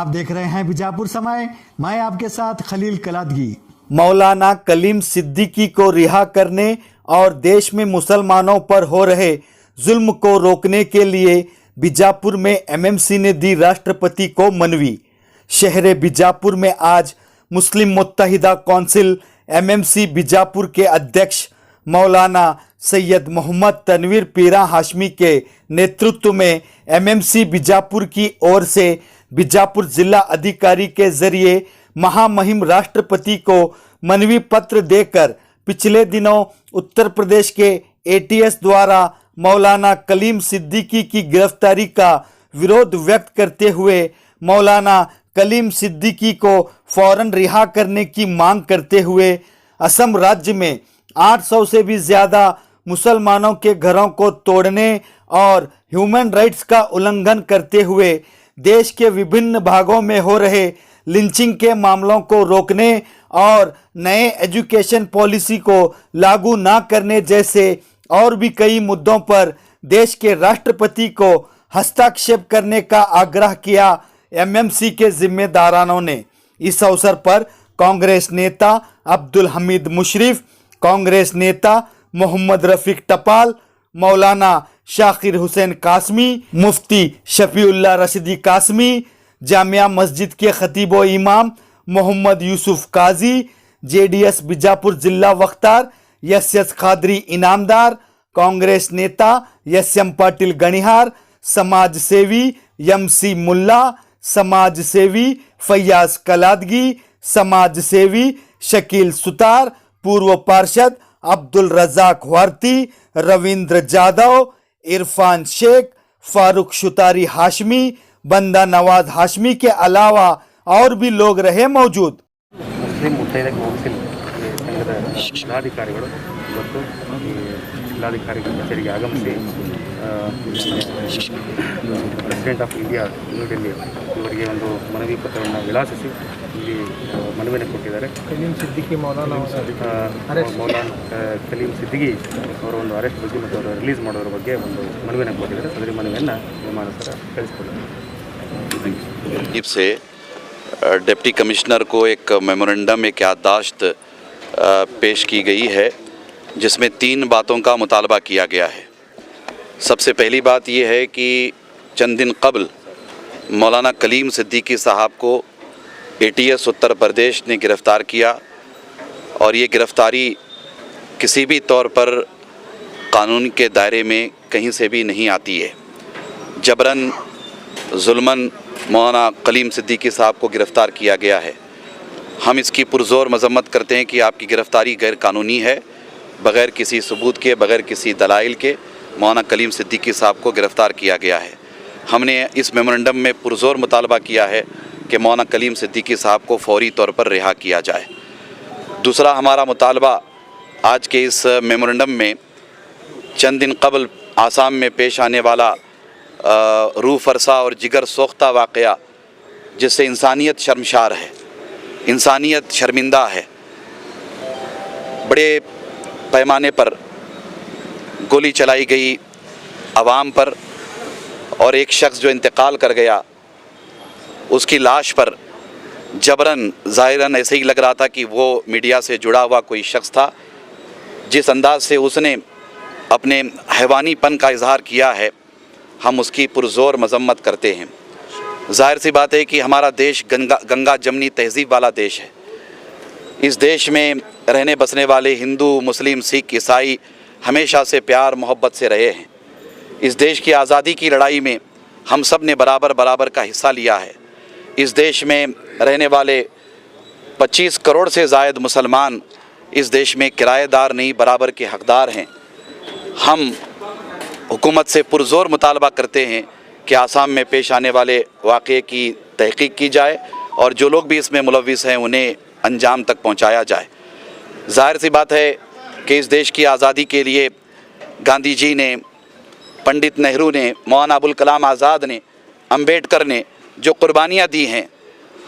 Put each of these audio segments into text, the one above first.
आप देख रहे हैं बीजापुर समय। मैं आपके साथ खलील कलादगी। मौलाना कलीम सिद्दीकी को रिहा करने और देश में मुसलमानों पर हो रहे जुल्म को रोकने के लिए बीजापुर में एमएमसी ने दी राष्ट्रपति को मनवी। शहर बीजापुर में आज मुस्लिम मुत्तहिदा कौंसिल एमएमसी बीजापुर के अध्यक्ष मौलाना सैयद मोहम्मद तनवीर पीरा हाशमी के नेतृत्व में एमएमसी बीजापुर की ओर से बीजापुर जिला अधिकारी के जरिए महामहिम राष्ट्रपति को मनवी पत्र देकर पिछले दिनों उत्तर प्रदेश के एटीएस द्वारा मौलाना कलीम सिद्दीकी की गिरफ्तारी का विरोध व्यक्त करते हुए मौलाना कलीम सिद्दीकी को फौरन रिहा करने की मांग करते हुए असम राज्य में 800 से भी ज़्यादा मुसलमानों के घरों को तोड़ने और ह्यूमन राइट्स का उल्लंघन करते हुए देश के विभिन्न भागों में हो रहे लिंचिंग के मामलों को रोकने और नए एजुकेशन पॉलिसी को लागू न करने जैसे और भी कई मुद्दों पर देश के राष्ट्रपति को हस्तक्षेप करने का आग्रह किया एमएमसी के जिम्मेदारों ने। इस अवसर पर कांग्रेस नेता अब्दुल हमीद मुशर्रफ, कांग्रेस नेता मोहम्मद रफीक टपाल, मौलाना शाकिर हुसैन कासमी, मुफ्ती शफीउल्लाह रशीदी कासमी, जामिया मस्जिद के खतीब व इमाम मोहम्मद यूसुफ काजी, जेडीएस बीजापुर जिला वक्तार एस खादरी इनामदार, कांग्रेस नेता एम पाटिल गणिहार, समाज सेवी एमसी मुल्ला, समाज सेवी फैयाज कलादगी, समाज सेवी शकील सुतार, पूर्व पार्षद अब्दुल रजाक वारती, रविंद्र जाधव, इरफान शेख, फारूक शुतारी हाशमी, बंदा नवाज हाशमी के अलावा और भी लोग रहे मौजूद। ಮುಸ್ಲಿಂ ಮುತ್ತೈದೆ ಕೌನ್ಸಿಲ್ ಸಂಘದ ಜಿಲ್ಲಾಧಿಕಾರಿಗಳು ಇವತ್ತು ಈ ಜಿಲ್ಲಾಧಿಕಾರಿ ಕಚೇರಿಗೆ ಆಗಮಿಸಿ ಪ್ರೆಸಿಡೆಂಟ್ ಆಫ್ ಇಂಡಿಯಾ ನ್ಯೂಡೆಲ್ಲಿ ಇವರಿಗೆ ಒಂದು ಮನವಿ ಪತ್ರವನ್ನು ವಿಳಾಸಿಸಿ ಇಲ್ಲಿ ಮನವಿಯನ್ನು ಕೊಟ್ಟಿದ್ದಾರೆ। ಕಲೀಂ ಸಿದ್ದಿಕಿ ಮೌಲಾನಾ ಕಲೀಂ ಸಿದ್ದಿಕಿ ಅವರ ಒಂದು ಅರೆಸ್ಟ್ ಬಗ್ಗೆ ಮತ್ತು ಅವರು ರಿಲೀಸ್ ಮಾಡೋದ್ರ ಬಗ್ಗೆ ಒಂದು ಮನವಿಯನ್ನು ಕೊಟ್ಟಿದ್ದಾರೆ। ಅದರ ಮನವಿಯನ್ನು ವಿಮಾನಸ್ಥರ ಕಳಿಸ್ಕೊಟ್ಟಿದ್ದಾರೆ। से डिप्टी कमिश्नर को एक मेमोरेंडम, एक याददाश्त पेश की गई है जिसमें 3 बातों का मुतालबा किया गया है। सबसे पहली बात यह है कि चंद दिन कबल मौलाना कलीम सिद्दीकी साहब को एटीएस उत्तर प्रदेश ने गिरफ़्तार किया और ये गिरफ़्तारी किसी भी तौर पर कानून के दायरे में कहीं से भी नहीं आती है। जबरन जुल्मन मौलाना कलीम सिद्दीकी साहब को गिरफ़्तार किया गया है। हम इसकी पुरज़ोर मज़म्मत करते हैं कि आपकी गिरफ़्तारी गैर कानूनी है। बग़ैर किसी सबूत के, बग़ैर किसी दलाइल के मौलाना कलीम सिद्दीकी साहब को गिरफ़्तार किया गया है। हमने इस मेमोरेंडम में पुरज़ोर मुतालबा किया है कि मौलाना कलीम सिद्दीकी साहब को फ़ौरी तौर पर रिहा किया जाए। दूसरा हमारा मुतालबा आज के इस मेमोरेंडम में चंद दिन कबल आसाम में पेश आने वाला रूह फरसा और जिगर सोख्ता वाक़या जिससे इंसानियत शर्मशार है, इंसानियत शर्मिंदा है। बड़े पैमाने पर गोली चलाई गई आवाम पर और एक शख्स जो इंतकाल कर गया उसकी लाश पर जबरन ज़ाहिरन ऐसे ही लग रहा था कि वो मीडिया से जुड़ा हुआ कोई शख्स था। जिस अंदाज से उसने अपने हैवानीपन का इजहार किया है हम उसकी पुरज़ोर मज़म्मत करते हैं। ज़ाहिर सी बात है कि हमारा देश गंगा जमनी तहज़ीब वाला देश है। इस देश में रहने बसने वाले हिंदू, मुस्लिम, सिख, ईसाई हमेशा से प्यार मोहब्बत से रहे हैं। इस देश की आज़ादी की लड़ाई में हम सब ने बराबर बराबर का हिस्सा लिया है। इस देश में रहने वाले 25 करोड़ से ज़ायद मुसलमान इस देश में किराएदार नहीं, बराबर के हकदार हैं। हम हुकूमत से पुरज़ोर मुतालबा करते हैं कि आसाम में पेश आने वाले वाक़े की तहक़ीक़ की जाए और जो लोग भी इसमें मुलव्विस हैं उन्हें अंजाम तक पहुंचाया जाए। ज़ाहिर सी बात है कि इस देश की आज़ादी के लिए गांधी जी ने, पंडित नेहरू ने, मौलाना अबुल कलाम आज़ाद ने, अम्बेडकर ने जो कुर्बानियाँ दी हैं,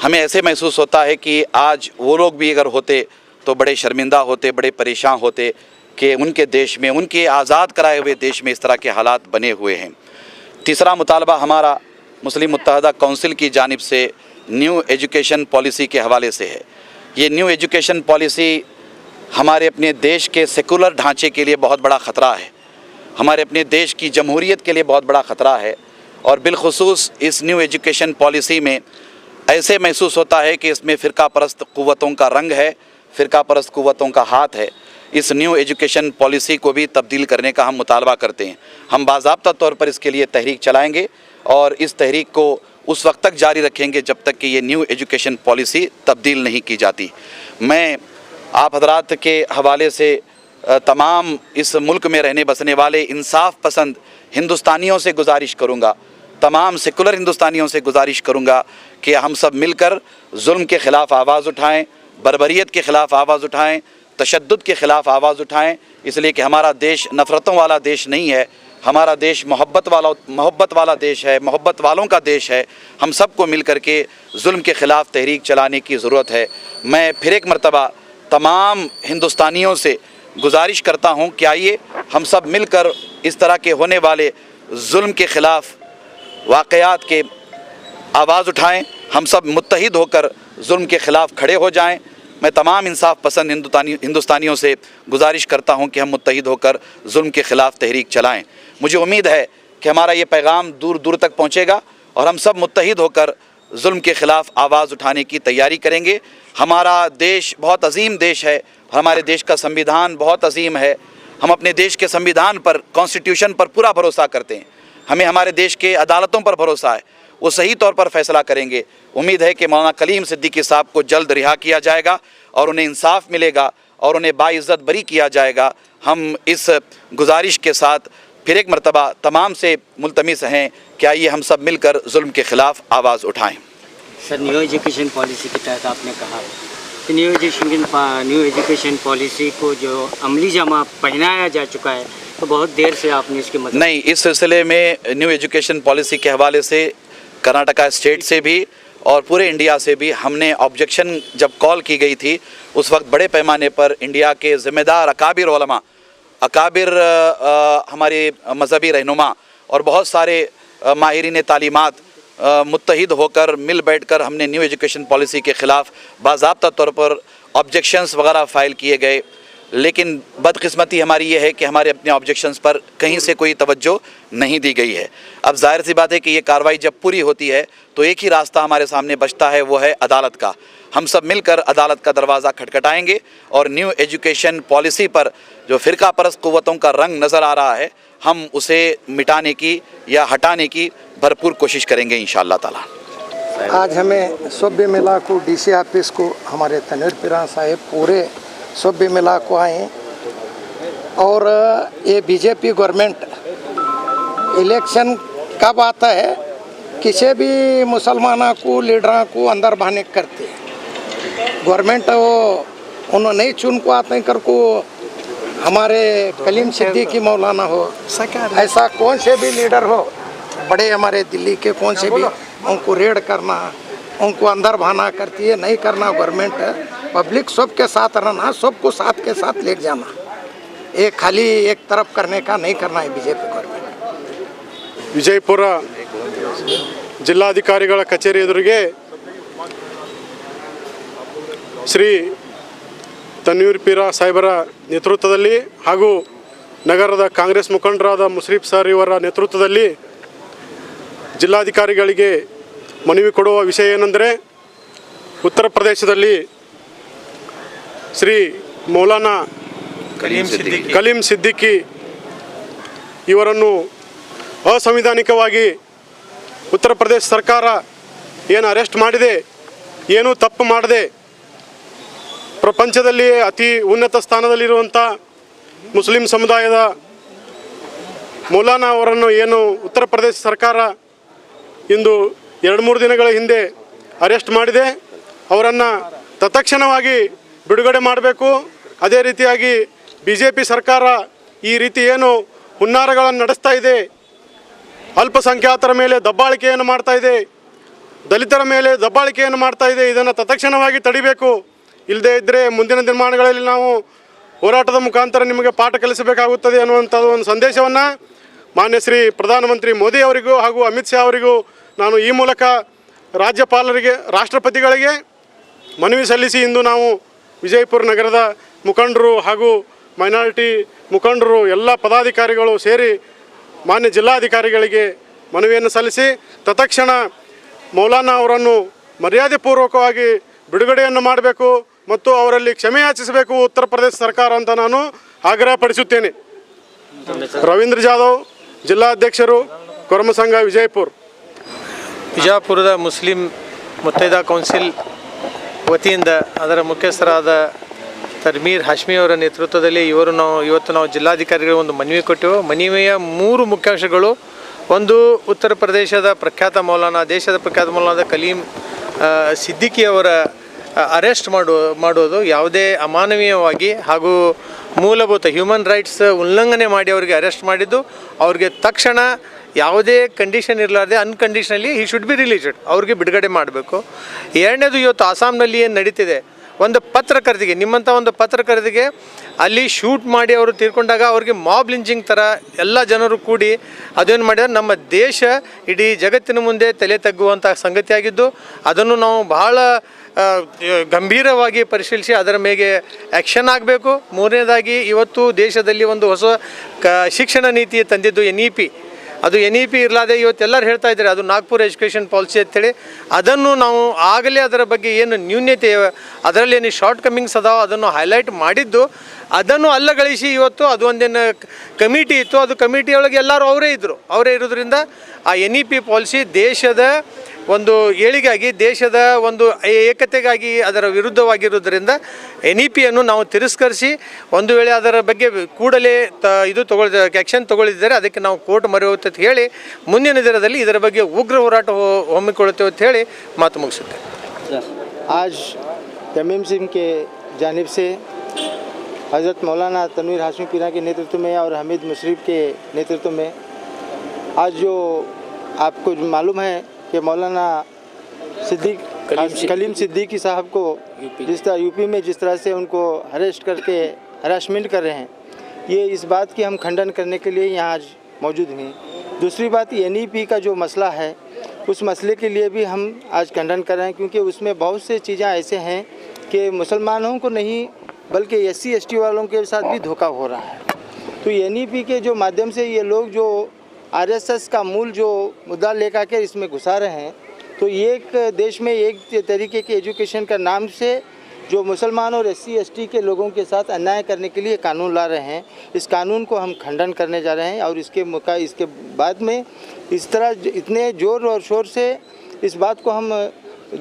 हमें ऐसे महसूस होता है कि आज वो लोग भी अगर होते तो बड़े शर्मिंदा होते, बड़े परेशान होते कि उनके देश में, उनके आज़ाद कराए हुए देश में इस तरह के हालात बने हुए हैं। तीसरा मुतालबा हमारा मुस्लिम मुत्तहिदा कौंसिल की जानिब से न्यू एजुकेशन पॉलिसी के हवाले से है। ये न्यू एजुकेशन पॉलिसी हमारे अपने देश के सेकुलर ढांचे के लिए बहुत बड़ा ख़तरा है, हमारे अपने देश की जमहूरियत के लिए बहुत बड़ा ख़तरा है। और बिलखुसूस इस न्यू एजुकेशन पॉलिसी में ऐसे महसूस होता है कि इसमें फ़िरका परस्त क़ुव्वतों का रंग है, फ़िरका परस्त क़ुव्वतों का हाथ है। इस न्यू एजुकेशन पॉलिसी को भी तब्दील करने का हम मुतालबा करते हैं। हम बाज़ाब्ता तौर पर इसके लिए तहरीक चलाएँगे और इस तहरीक को उस वक्त तक जारी रखेंगे जब तक कि ये न्यू एजुकेशन पॉलिसी तब्दील नहीं की जाती। मैं आप हजरात के हवाले से तमाम इस मुल्क में रहने बसने वाले इंसाफ पसंद हिंदुस्तानियों से गुजारिश करूँगा, तमाम सेकुलर हिंदुस्तानियों से गुजारिश करूँगा कि हम सब मिलकर जुल्म के ख़िलाफ़ आवाज़ उठाएं, बर्बरियत के ख़िलाफ़ आवाज़ उठाएं, तशद्दुद के ख़िलाफ़ आवाज़ उठाएं, इसलिए कि हमारा देश नफ़रतों वाला देश नहीं है, हमारा देश मोहब्बत वाला देश है, मोहब्बत वालों का देश है। हम सबको मिल कर के जुल्म के ख़िलाफ़ तहरीक चलाने की ज़रूरत है। मैं फिर एक मरतबा तमाम हिंदुस्तानियों से गुजारिश करता हूँ कि आइए हम सब मिलकर इस तरह के होने वाले जुल्म के ख़िलाफ़ वाक़यात के आवाज़ उठाएं, हम सब मुत्तहिद होकर जुल्म के ख़िलाफ़ खड़े हो जाएं। मैं तमाम इंसाफ पसंद हिंदुस्तानियों से गुजारिश करता हूं कि हम मुत्तहिद होकर जुल्म के ख़िलाफ़ तहरीक चलाएं। मुझे उम्मीद है कि हमारा ये पैगाम दूर दूर तक पहुंचेगा और हम सब मुत्तहिद होकर जुल्म के ख़िलाफ़ आवाज़ उठाने की तैयारी करेंगे। हमारा देश बहुत अजीम देश है, हमारे देश का संविधान बहुत अजीम है। हम अपने देश के संविधान पर, कॉन्स्टिट्यूशन पर पूरा भरोसा करते हैं। हमें हमारे देश के अदालतों पर भरोसा है, वो सही तौर पर फ़ैसला करेंगे। उम्मीद है कि मौलाना कलीम सिद्दीकी साहब को जल्द रिहा किया जाएगा और उन्हें इंसाफ मिलेगा और उन्हें बाइज़्ज़त बरी किया जाएगा। हम इस गुजारिश के साथ फिर एक मरतबा तमाम से मुल्तमिस हैं कि आइए हम सब मिलकर जुल्म के ख़िलाफ़ आवाज़ उठाएँ। सर, न्यू एजुकेशन पॉलिसी के तहत आपने कहा कि न्यू एजुकेशन पॉलिसी को जो अमली जामा पहनाया जा चुका है, तो बहुत देर से आपने इसकी मदद नहीं, इस सिलसिले में न्यू एजुकेशन पॉलिसी के हवाले से कर्नाटका स्टेट से भी और पूरे इंडिया से भी हमने ऑब्जेक्शन जब कॉल की गई थी, उस वक्त बड़े पैमाने पर इंडिया के ज़िम्मेदार अकाबिर उलमा, अकाबिर हमारे मजहबी रहनुमा और बहुत सारे माहिरीन तालीमात मुत्तहिद होकर मिल बैठकर हमने न्यू एजुकेशन पॉलिसी के ख़िलाफ़ बाज़ाब्ता तौर पर ऑब्जेक्शंस वगैरह फ़ाइल किए गए। लेकिन बदकिस्मती हमारी ये है कि हमारे अपने ऑब्जेक्शंस पर कहीं से कोई तवज्जो नहीं दी गई है। अब जाहिर सी बात है कि ये कार्रवाई जब पूरी होती है तो एक ही रास्ता हमारे सामने बचता है, वो है अदालत का। हम सब मिलकर अदालत का दरवाज़ा खटखटाएंगे और न्यू एजुकेशन पॉलिसी पर जो फ़िरका परस्त क़ुव्वतों का रंग नज़र आ रहा है, हम उसे मिटाने की या हटाने की भरपूर कोशिश करेंगे इंशाअल्लाह ताला। आज हमें शोबे मिला को DC ऑफिस को हमारे तनवीर पीरा साहब पूरे शोबे मिला को आए और ये बीजेपी गवर्नमेंट इलेक्शन कब आता है किसी भी मुसलमानों को लीडर को अंदर बहाने करते हैं गवर्नमेंट। वो उन्होंने नहीं चुन को आते कर को हमारे कलीम सिद्दीकी मौलाना हो, ऐसा कौन से भी लीडर हो, बड़े हमारे दिल्ली के कौन से भी, उनको रेड करना, उनको अंदर बहाना करती है। नहीं करना गवर्नमेंट, पब्लिक सबके साथ रहना, सबको साथ के साथ ले जाना, एक खाली एक तरफ करने का नहीं करना है बीजेपी गवर्नमेंट। ವಿಜಯಪುರ ಜಿಲ್ಲಾಧಿಕಾರಿಗಳ ಕಚೇರಿ ಎದುರಿಗೆ ಶ್ರೀ ತನ್ವೀರ್ ಪೀರಾ ಸಾಹೇಬರ ನೇತೃತ್ವದಲ್ಲಿ ಹಾಗೂ ನಗರದ ಕಾಂಗ್ರೆಸ್ ಮುಖಂಡರಾದ ಮುಶ್ರೀಫ್ ಸರ್ ಇವರ ನೇತೃತ್ವದಲ್ಲಿ ಜಿಲ್ಲಾಧಿಕಾರಿಗಳಿಗೆ ಮನವಿ ಕೊಡುವ ವಿಷಯ ಏನೆಂದರೆ, ಉತ್ತರ ಪ್ರದೇಶದಲ್ಲಿ ಶ್ರೀ ಮೌಲಾನಾ ಕಲೀಂ ಸಿದ್ದಿಕಿ ಇವರನ್ನು ಅಸಂವಿಧಾನಿಕವಾಗಿ ಉತ್ತರ ಪ್ರದೇಶ ಸರ್ಕಾರ ಏನು ಅರೆಸ್ಟ್ ಮಾಡಿದೆ, ಏನೂ ತಪ್ಪು ಮಾಡದೆ ಪ್ರಪಂಚದಲ್ಲಿ ಅತಿ ಉನ್ನತ ಸ್ಥಾನದಲ್ಲಿರುವಂಥ ಮುಸ್ಲಿಂ ಸಮುದಾಯದ ಮೌಲಾನಾ ಅವರನ್ನು ಏನು ಉತ್ತರ ಪ್ರದೇಶ ಸರ್ಕಾರ ಇಂದು 2-3 ದಿನಗಳ ಹಿಂದೆ ಅರೆಸ್ಟ್ ಮಾಡಿದೆ, ಅವರನ್ನು ತತ್ಕ್ಷಣವಾಗಿ ಬಿಡುಗಡೆ ಮಾಡಬೇಕು. ಅದೇ ರೀತಿಯಾಗಿ BJP ಸರ್ಕಾರ ಈ ರೀತಿ ಏನು ಹುನ್ನಾರಗಳನ್ನು ನಡೆಸ್ತಾ ಇದೆ, ಅಲ್ಪಸಂಖ್ಯಾತರ ಮೇಲೆ ದಬ್ಬಾಳಿಕೆಯನ್ನು ಮಾಡ್ತಾ ಇದೆ, ದಲಿತರ ಮೇಲೆ ದಬ್ಬಾಳಿಕೆಯನ್ನು ಮಾಡ್ತಾ ಇದೆ, ಇದನ್ನು ತತ್ಕ್ಷಣವಾಗಿ ತಡಿಬೇಕು. ಇಲ್ಲದೇ ಇದ್ದರೆ ಮುಂದಿನ ದಿನಮಾನಗಳಲ್ಲಿ ನಾವು ಹೋರಾಟದ ಮುಖಾಂತರ ನಿಮಗೆ ಪಾಠ ಕಲಿಸಬೇಕಾಗುತ್ತದೆ ಅನ್ನುವಂಥದ್ದು ಒಂದು ಸಂದೇಶವನ್ನು ಮಾನ್ಯ ಶ್ರೀ ಪ್ರಧಾನಮಂತ್ರಿ ಮೋದಿ ಅವರಿಗೂ ಹಾಗೂ ಅಮಿತ್ ಶಾ ಅವರಿಗೂ ನಾನು ಈ ಮೂಲಕ ರಾಜ್ಯಪಾಲರಿಗೆ ರಾಷ್ಟ್ರಪತಿಗಳಿಗೆ ಮನವಿ ಸಲ್ಲಿಸಿ ಇಂದು ನಾವು ವಿಜಯಪುರ ನಗರದ ಮುಖಂಡರು ಹಾಗೂ ಮೈನಾರಿಟಿ ಮುಖಂಡರು ಎಲ್ಲ ಪದಾಧಿಕಾರಿಗಳು ಸೇರಿ ಮಾನ್ಯ ಜಿಲ್ಲಾಧಿಕಾರಿಗಳಿಗೆ ಮನವಿಯನ್ನು ಸಲ್ಲಿಸಿ ತತ್ಕ್ಷಣ ಮೌಲಾನಾ ಅವರನ್ನು ಮರ್ಯಾದೆಪೂರ್ವಕವಾಗಿ ಬಿಡುಗಡೆಯನ್ನು ಮಾಡಬೇಕು ಮತ್ತು ಅವರಲ್ಲಿ ಕ್ಷಮೆ ಯಾಚಿಸಬೇಕು ಉತ್ತರ ಪ್ರದೇಶ ಸರ್ಕಾರ ಅಂತ ನಾನು ಆಗ್ರಹಪಡಿಸುತ್ತೇನೆ. ರವೀಂದ್ರ ಜಾಧವ್, ಜಿಲ್ಲಾಧ್ಯಕ್ಷರು, ಕೊರಮ ಸಂಘ, ವಿಜಯಪುರ. ವಿಜಯಪುರದ ಮುಸ್ಲಿಂ ಮುತ್ತೈದಾ ಕೌನ್ಸಿಲ್ ವತಿಯಿಂದ ಅದರ ಮುಖ್ಯಸ್ಥರಾದ ತರ್ಮೀರ್ ಹಾಶ್ಮಿ ಅವರ ನೇತೃತ್ವದಲ್ಲಿ ಇವತ್ತು ನಾವು ಜಿಲ್ಲಾಧಿಕಾರಿಗಳಿಗೆ ಒಂದು ಮನವಿ ಕೊಟ್ಟೆವು. ಮನವಿಯ 3 ಮುಖ್ಯಾಂಶಗಳು. ಒಂದು, ಉತ್ತರ ಪ್ರದೇಶದ ಪ್ರಖ್ಯಾತ ಮೌಲಾನಾ, ದೇಶದ ಪ್ರಖ್ಯಾತ ಮೌಲಾನಾ ಕಲೀಂ ಸಿದ್ದಿಕಿ ಅವರ ಅರೆಸ್ಟ್ ಮಾಡೋದು ಯಾವುದೇ ಅಮಾನವೀಯವಾಗಿ ಹಾಗೂ ಮೂಲಭೂತ ಹ್ಯೂಮನ್ ರೈಟ್ಸ್ ಉಲ್ಲಂಘನೆ ಮಾಡಿ ಅವರಿಗೆ ಅರೆಸ್ಟ್ ಮಾಡಿದ್ದು, ಅವ್ರಿಗೆ ತಕ್ಷಣ ಯಾವುದೇ ಕಂಡೀಷನ್ ಇರಲಾರ್ದೆ unconditionally he should be released, ಅವ್ರಿಗೆ ಬಿಡುಗಡೆ ಮಾಡಬೇಕು. ಎರಡನೇದು, ಇವತ್ತು ಆಸಾಮ್ನಲ್ಲಿ ಏನು ನಡೀತಿದೆ, ಒಂದು ಪತ್ರಕರ್ತಿಗೆ, ನಿಮ್ಮಂಥ ಒಂದು ಪತ್ರಕರ್ತಿಗೆ ಅಲ್ಲಿ ಶೂಟ್ ಮಾಡಿ ಅವರು ತೀರ್ಕೊಂಡಾಗ ಅವ್ರಿಗೆ ಮಾಬ್ ಲಿಂಚಿಂಗ್ ಥರ ಎಲ್ಲ ಜನರು ಕೂಡಿ ಅದೇನು ಮಾಡಿದ್ರೆ ನಮ್ಮ ದೇಶ ಇಡೀ ಜಗತ್ತಿನ ಮುಂದೆ ತಲೆ ತಗ್ಗುವಂಥ ಸಂಗತಿಯಾಗಿದ್ದು, ಅದನ್ನು ನಾವು ಬಹಳ ಗಂಭೀರವಾಗಿ ಪರಿಶೀಲಿಸಿ ಅದರ ಮೇಲೆ ಆ್ಯಕ್ಷನ್ ಆಗಬೇಕು. ಮೂರನೇದಾಗಿ, ಇವತ್ತು ದೇಶದಲ್ಲಿ ಒಂದು ಹೊಸ ಶಿಕ್ಷಣ ನೀತಿ ತಂದಿದ್ದು NEP. ಅದು NEP ಇರಲಾದೆ ಇವತ್ತೆಲ್ಲರೂ ಹೇಳ್ತಾ ಇದ್ದಾರೆ ಅದು ನಾಗ್ಪುರ್ ಎಜುಕೇಷನ್ ಪಾಲಿಸಿ ಅಂತೇಳಿ. ಅದನ್ನು ನಾವು ಆಗಲೇ ಅದರ ಬಗ್ಗೆ ಏನು ನ್ಯೂನ್ಯತೆ, ಅದರಲ್ಲಿ ಏನು ಶಾರ್ಟ್ ಕಮಿಂಗ್ಸ್ ಅದಾವೆ ಅದನ್ನು ಹೈಲೈಟ್ ಮಾಡಿದ್ದು, ಅದನ್ನು ಅಲ್ಲಗಳಿಸಿ ಇವತ್ತು ಅದು ಒಂದೇನು ಕಮಿಟಿ ಇತ್ತು, ಅದು ಕಮಿಟಿಯೊಳಗೆ ಎಲ್ಲರೂ ಅವರೇ ಇರೋದ್ರಿಂದ ಆ NEP ಪಾಲಿಸಿ ದೇಶದ ಒಂದು ಏಳಿಗಾಗಿ, ದೇಶದ ಒಂದು ಏಕತೆಗಾಗಿ ಅದರ ವಿರುದ್ಧವಾಗಿರೋದ್ರಿಂದ NEPಯನ್ನು ನಾವು ತಿರಸ್ಕರಿಸಿ, ಒಂದು ವೇಳೆ ಅದರ ಬಗ್ಗೆ ಕೂಡಲೇ ಆ್ಯಕ್ಷನ್ ತಗೊಳ್ಳಿದ್ದಾರೆ ಅದಕ್ಕೆ ನಾವು ಕೋರ್ಟ್ ಮೊರೆ ಹೋಗುತ್ತೆ ಅಂತ ಹೇಳಿ ಮುಂದಿನ ದಿನದಲ್ಲಿ ಇದರ ಬಗ್ಗೆ ಉಗ್ರ ಹೋರಾಟ ಹಮ್ಮಿಕೊಳ್ಳುತ್ತೇವೆ ಅಂತ ಹೇಳಿ ಮಾತು ಮುಗಿಸುತ್ತೆ. आज तमीम सिंह के जानिब से हज़रत मौलाना तनवीर हाशमी पीरा के नेतृत्व में और हमीद मुशर्रफ के नेतृत्व में आज जो आपको मालूम है कि मौलाना कलीम सिद्दीकी साहब को जिस तरह यूपी में जिस तरह से उनको अरेस्ट करके हरासमेंट कर रहे हैं, ये इस बात की हम खंडन करने के लिए यहाँ आज मौजूद हैं. दूसरी बात, NEP का जो मसला है उस मसले के लिए भी हम आज खंडन कर रहे हैं, क्योंकि उसमें बहुत से चीज़ें ऐसे हैं कि मुसलमानों को नहीं बल्कि SC ST वालों के साथ भी धोखा हो रहा है. तो NEP के जो माध्यम से ये लोग जो RSS का मूल जो मुद्दा लेकर के इसमें घुसा रहे हैं, तो एक देश में एक तरीके के एजुकेशन का नाम से जो मुसलमान और SC ST के लोगों के साथ अन्याय करने के लिए कानून ला रहे हैं. इस कानून को हम खंडन करने जा रहे हैं और इसके बाद में इस तरह इतने ज़ोर और शोर से इस बात को हम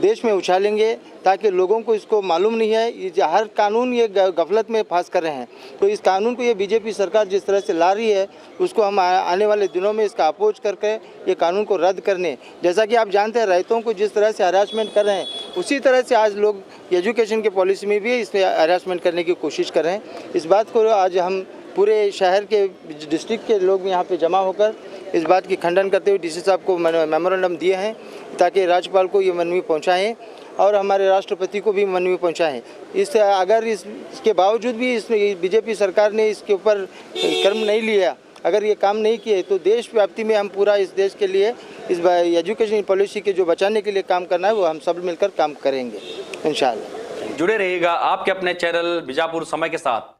देश में उछालेंगे ताकि लोगों को इसको मालूम नहीं है. ये हर कानून ये गफलत में फंस कर रहे हैं. तो इस कानून को ये BJP सरकार जिस तरह से ला रही है उसको हम आने वाले दिनों में इसका अपोज करके ये कानून को रद्द करने, जैसा कि आप जानते हैं रैयतों को जिस तरह से हरासमेंट कर रहे हैं उसी तरह से आज लोग एजुकेशन के पॉलिसी में भी इसमें हरासमेंट करने की कोशिश कर रहे हैं. इस बात को आज हम पूरे शहर के डिस्ट्रिक्ट के लोग यहाँ पे जमा होकर इस बात की खंडन करते हुए DC साहब को मेमोरेंडम दिए हैं ताकि राज्यपाल को ये मनवी पहुँचाएँ और हमारे राष्ट्रपति को भी मनवी पहुँचाएँ. अगर इसके बावजूद भी BJP सरकार ने इसके ऊपर कर्म नहीं लिया, अगर ये काम नहीं किए, तो देश व्याप्ति में हम पूरा इस देश के लिए इस एजुकेशन पॉलिसी के जो बचाने के लिए काम करना है वो हम सब मिलकर काम करेंगे इंशाअल्लाह. जुड़े रहिएगा आपके अपने चैनल बीजापुर समय के साथ.